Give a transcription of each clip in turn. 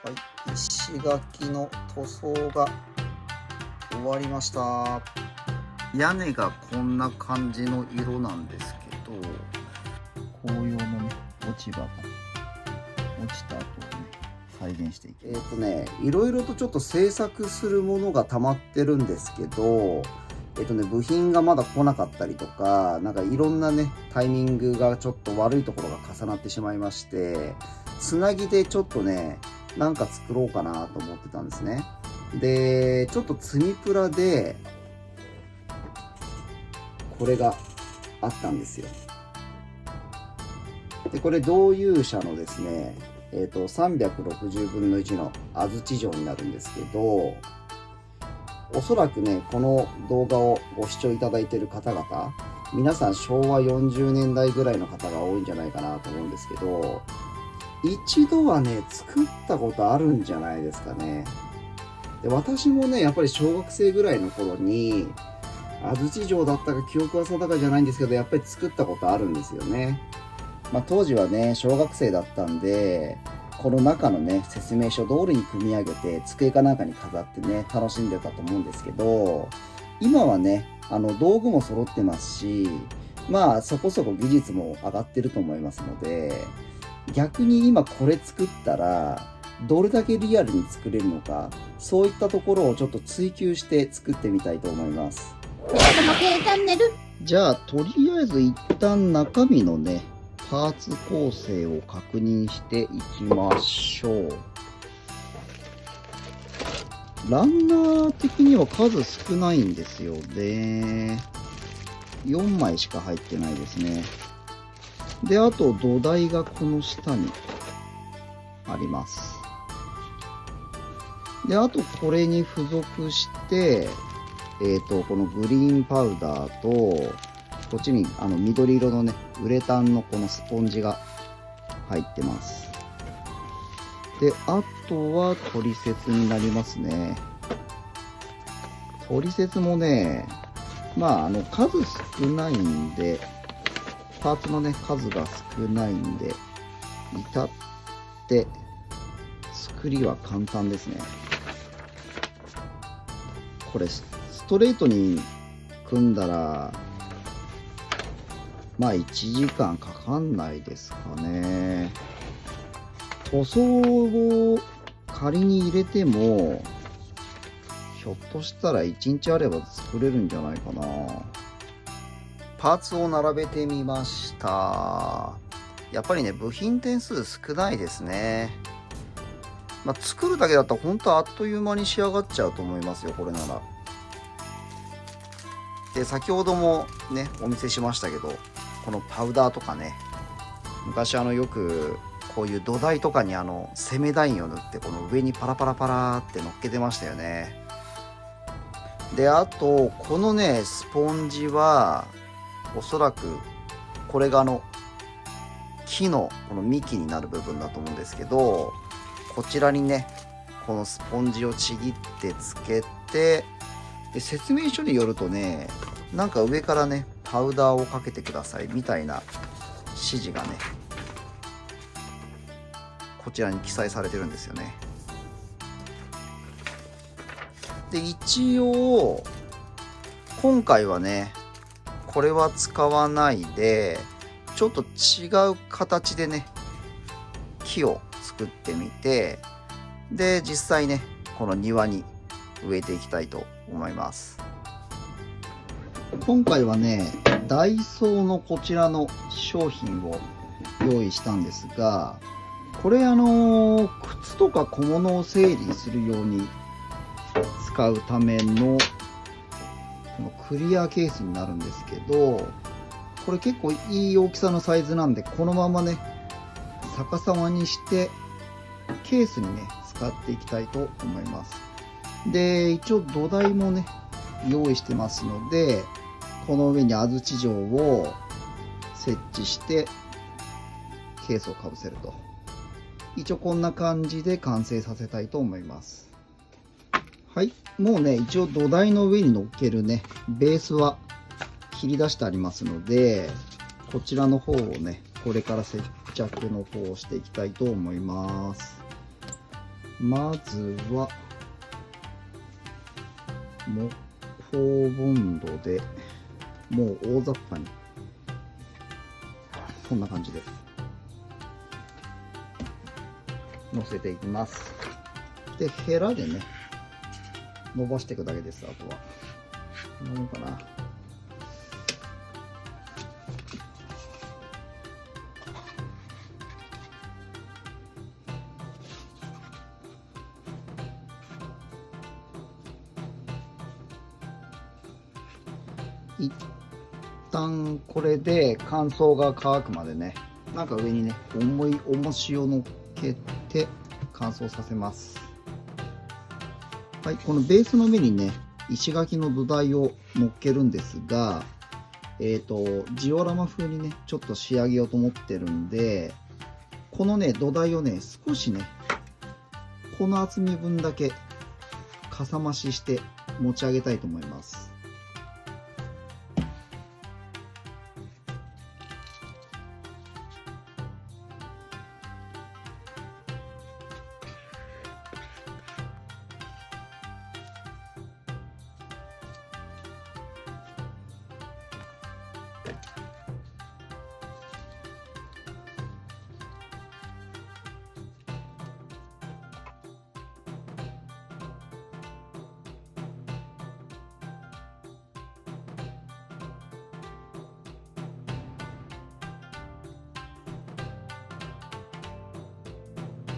い、石垣の塗装が終わりました。屋根がこんな感じの色なんですけど、紅葉のね、落ち葉が落ちた後をね、再現していきます。いろいろとちょっと製作するものが溜まってるんですけど、部品がまだ来なかったりとか、なんかいろんなね、タイミングがちょっと悪いところが重なってしまいまして、つなぎでちょっとね、なんか作ろうかなと思ってたんですね。で、ちょっと積みプラで、これがあったんですよ。で、これ同友社のですね、360分の1の安土城になるんですけど、おそらくね、この動画をご視聴いただいている方々、皆さん昭和40年代ぐらいの方が多いんじゃないかなと思うんですけど、一度はね、作ったことあるんじゃないですかね。で、私もね、やっぱり小学生ぐらいの頃に、安土城だったか記憶は定かじゃないんですけど、やっぱり作ったことあるんですよね。当時はね、小学生だったんで、この中のね、説明書通りに組み上げて、机かなんかに飾ってね、楽しんでたと思うんですけど、今はね、道具も揃ってますし、そこそこ技術も上がってると思いますので、逆に今これ作ったら、どれだけリアルに作れるのか、そういったところをちょっと追求して作ってみたいと思います。じゃあ、とりあえず一旦中身のね、パーツ構成を確認していきましょう。ランナー的には数少ないんですよね。4枚しか入ってないですね。で、あと土台がこの下にあります。で、あとこれに付属して、このグリーンパウダーと、こっちに緑色のね、ウレタンのこのスポンジが入ってます。で、あとはトリセツになりますね。トリセツもね、数少ないんで、パーツのね、数が少ないんで、至って作りは簡単ですね。これ、ストレートに組んだら、1時間かかんないですかね。塗装を仮に入れても、ひょっとしたら1日あれば作れるんじゃないかな。パーツを並べてみました。やっぱりね、部品点数少ないですね。作るだけだったら本当あっという間に仕上がっちゃうと思いますよ、これなら。で、先ほどもね、お見せしましたけど、このパウダーとかね、昔よくこういう土台とかに攻めダインを塗って、この上にパラパラパラって乗っけてましたよね。で、あと、このね、スポンジは、おそらく、これが木のこの幹になる部分だと思うんですけど、こちらにね、このスポンジをちぎってつけて、で、説明書によるとね、なんか上からね、パウダーをかけてくださいみたいな指示がね、こちらに記載されてるんですよね。で、一応、今回はね、これは使わないで、ちょっと違う形でね、木を作ってみて、で、実際ね、この庭に植えていきたいと思います。今回はね、ダイソーのこちらの商品を用意したんですが、これ靴とか小物を整理するように使うためのこのクリアケースになるんですけど、これ結構いい大きさのサイズなんで、このままね、逆さまにしてケースにね、使っていきたいと思います。で、一応土台もね、用意してますので、この上に安土城を設置してケースをかぶせると。一応こんな感じで完成させたいと思います。はい、もうね、一応土台の上に乗っけるね、ベースは切り出してありますので、こちらの方をね、これから接着の方をしていきたいと思います。まずは木工ボンドでもう大雑把にこんな感じで乗せていきます。でヘラでね伸ばしていくだけです。あとはこんなもんかな。一旦これで乾燥が乾くまでね、なんか上にね重い重しを乗っけて乾燥させます。はい、このベースの上にね石垣の土台を乗っけるんですが、ジオラマ風にねちょっと仕上げようと思ってるんで、このね土台をね少しねこの厚み分だけかさ増しして持ち上げたいと思います。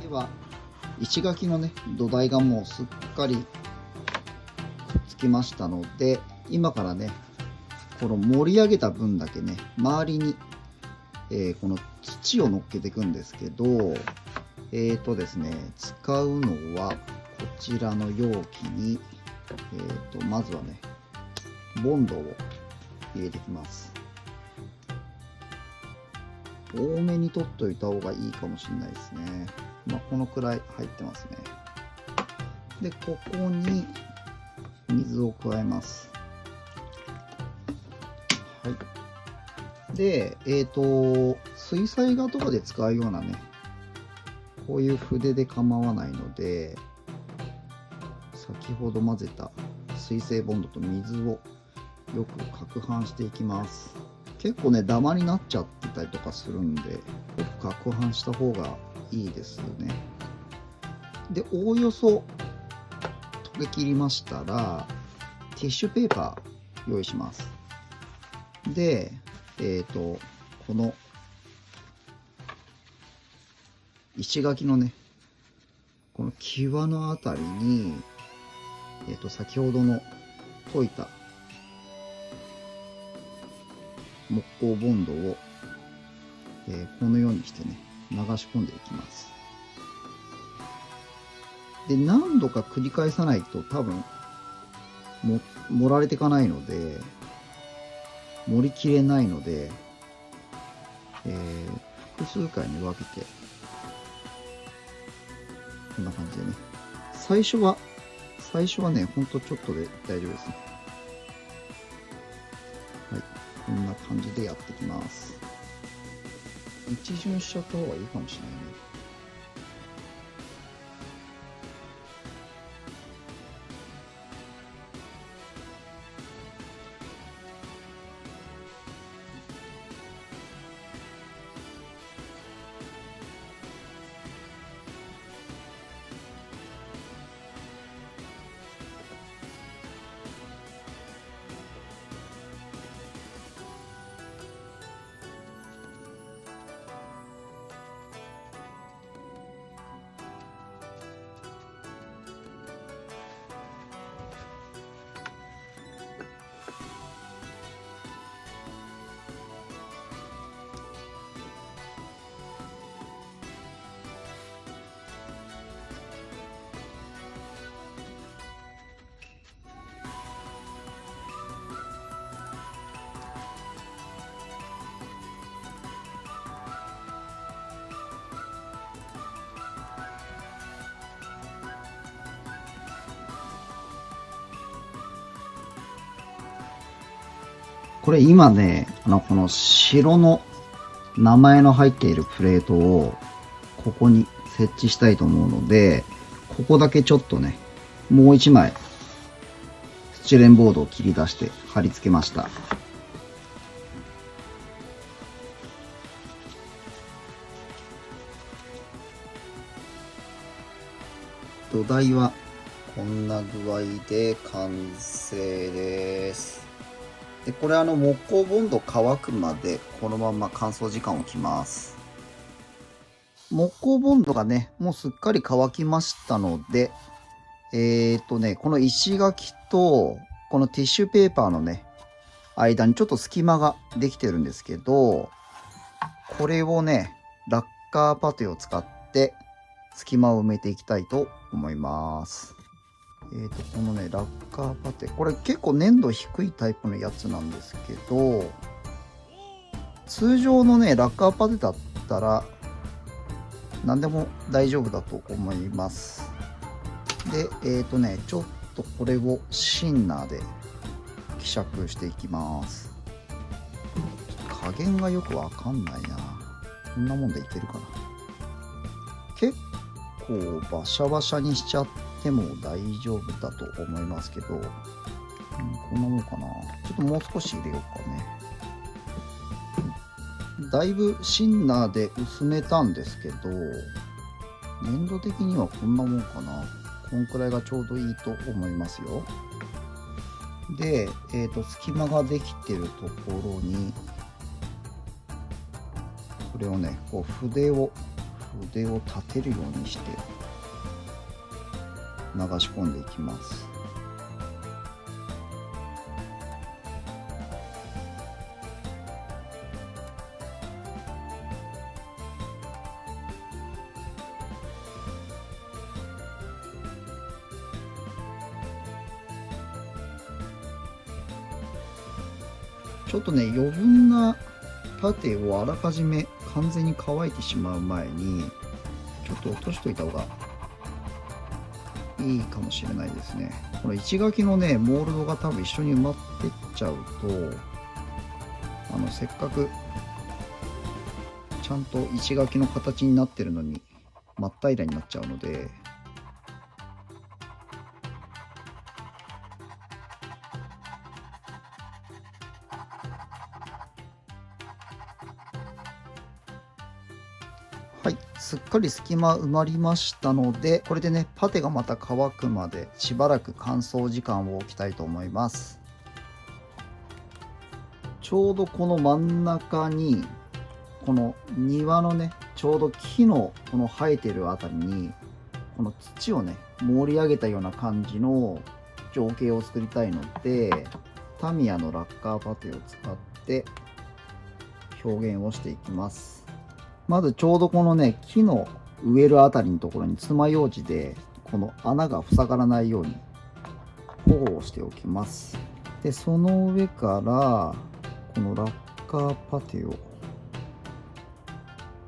では石垣のね土台がもうすっかりくっつきましたので、今からねこの盛り上げた分だけね周りに、この土を乗っけていくんですけど、ですね使うのはこちらの容器に、まずはねボンドを入れていきます。多めに取っといた方がいいかもしれないですね。まあ、このくらい入ってますね。でここに水を加えます。はい。で水彩画とかで使うようなねこういう筆で構わないので、先ほど混ぜた水性ボンドと水をよく攪拌していきます。結構ねダマになっちゃってたりとかするんで、よく攪拌した方がいいですね。でおおよそ溶けきりましたらティッシュペーパー用意します。でこの石垣のねこの際のあたりに先ほどの溶いた木工ボンドを、このようにしてね流し込んでいきます。で何度か繰り返さないと多分盛られていかないので、盛りきれないので、複数回に分けてこんな感じでね、最初はねほんとちょっとで大丈夫ですね。はい、こんな感じでやっていきます。一巡しちゃった方がいいかもしれないね。これ今ね、この白の名前の入っているプレートをここに設置したいと思うので、ここだけちょっとね、もう一枚、スチレンボードを切り出して貼り付けました。土台はこんな具合で完成です。で、これ木工ボンド乾くまでこのまま乾燥時間を置きます。木工ボンドがね、もうすっかり乾きましたので、この石垣とこのティッシュペーパーのね、間にちょっと隙間ができてるんですけど、これをね、ラッカーパテを使って隙間を埋めていきたいと思います。このね、ラッカーパテ、これ結構粘度低いタイプのやつなんですけど、通常のね、ラッカーパテだったら何でも大丈夫だと思います。で、ちょっとこれをシンナーで希釈していきます。加減がよくわかんないな。こんなもんでいけるかな。結構バシャバシャにしちゃっても大丈夫だと思いますけど、こんなもんかな。ちょっともう少し入れようかね。だいぶシンナーで薄めたんですけど、粘度的にはこんなもんかな。こんくらいがちょうどいいと思いますよ。で、隙間ができてるところに、これをね、こう筆を立てるようにして流し込んでいきます。ちょっとね、余分なパテをあらかじめ完全に乾いてしまう前にちょっと落としといた方がいいかもしれないですね。この石垣のね、モールドが多分一緒に埋まってっちゃうと、せっかくちゃんと石垣の形になってるのに真っ平らになっちゃうので、はい、すっかり隙間埋まりましたので、これでね、パテがまた乾くまでしばらく乾燥時間を置きたいと思います。ちょうどこの真ん中に、この庭のね、ちょうど木のこの生えてるあたりに、この土をね、盛り上げたような感じの情景を作りたいので、タミヤのラッカーパテを使って表現をしていきます。まずちょうどこのね、木の植えるあたりのところに爪楊枝でこの穴が塞がらないように保護をしておきます。で、その上からこのラッカーパテを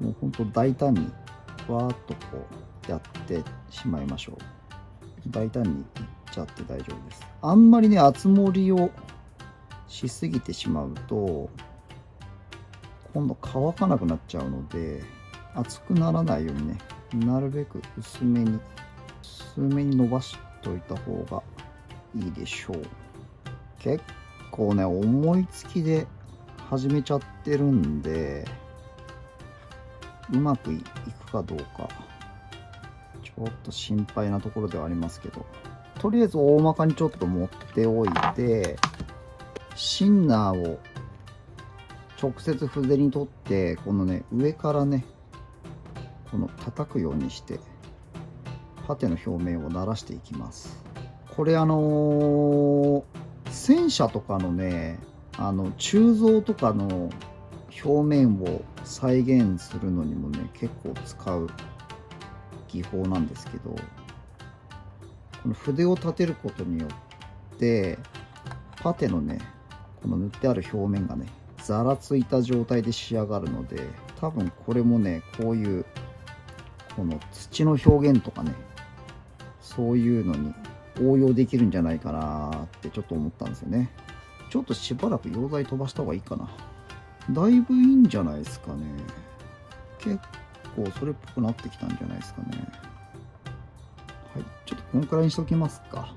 もうほんと大胆にわーっとこうやってしまいましょう。大胆にいっちゃって大丈夫です。あんまりね、厚盛りをしすぎてしまうと今度乾かなくなっちゃうので、熱くならないようにね、なるべく薄めに伸ばしといた方がいいでしょう。結構ね、思いつきで始めちゃってるんで、うまくいくかどうかちょっと心配なところではありますけど、とりあえず大まかにちょっと持っておいて、シンナーを直接筆に取って、このね、上からね、この叩くようにしてパテの表面をならしていきます。これ戦車とかのね、鋳造とかの表面を再現するのにもね、結構使う技法なんですけど、この筆を立てることによってパテのね、この塗ってある表面がね、ざらついた状態で仕上がるので、多分これもね、こういうこの土の表現とかね、そういうのに応用できるんじゃないかなってちょっと思ったんですよね。ちょっとしばらく溶剤飛ばした方がいいかな。だいぶいいんじゃないですかね。結構それっぽくなってきたんじゃないですかね。はい、こんくらいにしときますか。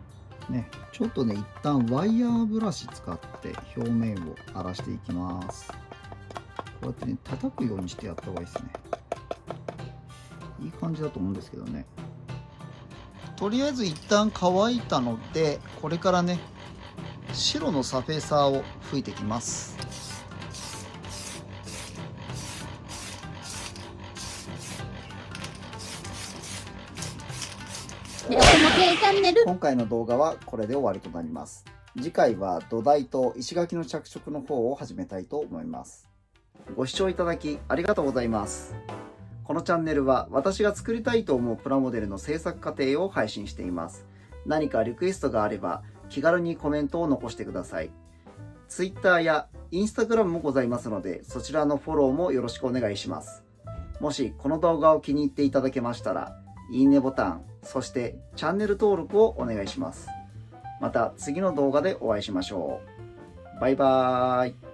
ね、ちょっとね、一旦ワイヤーブラシ使って表面を荒らしていきます。こうやってね、叩くようにしてやった方がいいですね。いい感じだと思うんですけどね。とりあえず一旦乾いたので、これからね、白のサフェーサーを吹いていきます。今回の動画はこれで終わりとなります。次回は土台と石垣の着色の方を始めたいと思います。ご視聴いただきありがとうございます。このチャンネルは私が作りたいと思うプラモデルの制作過程を配信しています。何かリクエストがあれば気軽にコメントを残してください。Twitter や Instagram もございますので、そちらのフォローもよろしくお願いします。もしこの動画を気に入っていただけましたら、いいねボタン、そしてチャンネル登録をお願いします。また次の動画でお会いしましょう。バイバーイ。